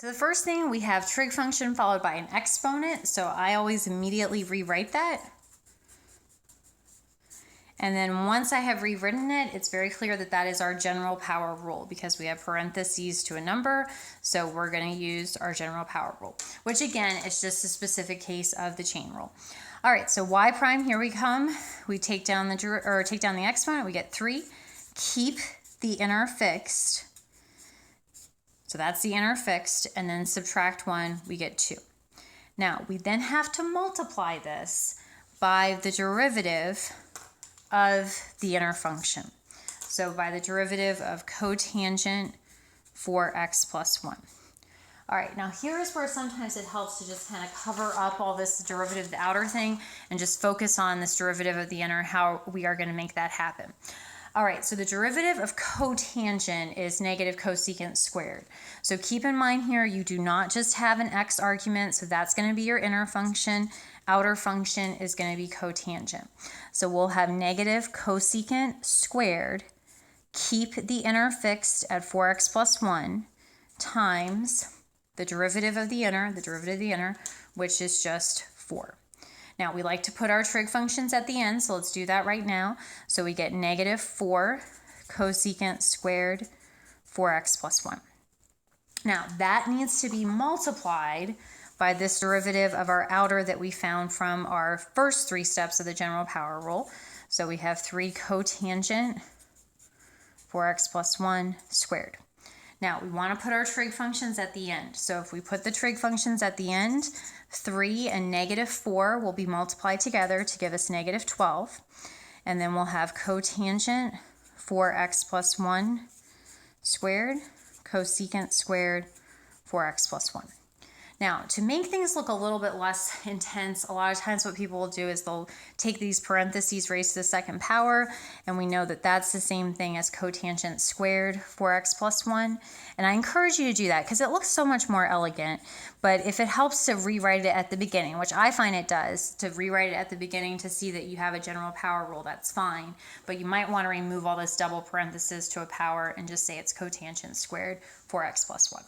So the first thing, we have trig function followed by an exponent. So I always immediately rewrite that. And then once I have rewritten it, it's very clear that that is our general power rule because we have parentheses to a number. So we're going to use our general power rule, which again, is just a specific case of the chain rule. All right, so y prime, here we come. We take down the exponent, we get 3. Keep the inner fixed. So that's the inner fixed, and then subtract 1, we get 2. Now, we then have to multiply this by the derivative of the inner function. So by the derivative of cotangent 4x plus 1. All right, now here's where sometimes it helps to just kind of cover up all this derivative of the outer thing and just focus on this derivative of the inner, how we are going to make that happen. All right, so the derivative of cotangent is negative cosecant squared. So keep in mind here, you do not just have an x argument, so that's going to be your inner function. Outer function is going to be cotangent. So we'll have negative cosecant squared, keep the inner fixed at 4x plus 1, times the derivative of the inner, which is just 4. Now, we like to put our trig functions at the end, so let's do that right now. So we get negative 4 cosecant squared 4x plus 1. Now, that needs to be multiplied by this derivative of our outer that we found from our first 3 steps of the general power rule. So we have 3 cotangent 4x plus 1 squared. Now, we want to put our trig functions at the end. So if we put the trig functions at the end, 3 and negative 4 will be multiplied together to give us negative 12. And then we'll have cotangent 4x plus 1 squared, cosecant squared 4x plus 1. Now, to make things look a little bit less intense, a lot of times what people will do is they'll take these parentheses raised to the second power, and we know that that's the same thing as cotangent squared 4x plus 1. And I encourage you to do that because it looks so much more elegant. But if it helps to rewrite it at the beginning, which I find it does, to rewrite it at the beginning to see that you have a general power rule, that's fine. But you might want to remove all this double parentheses to a power and just say it's cotangent squared 4x plus 1.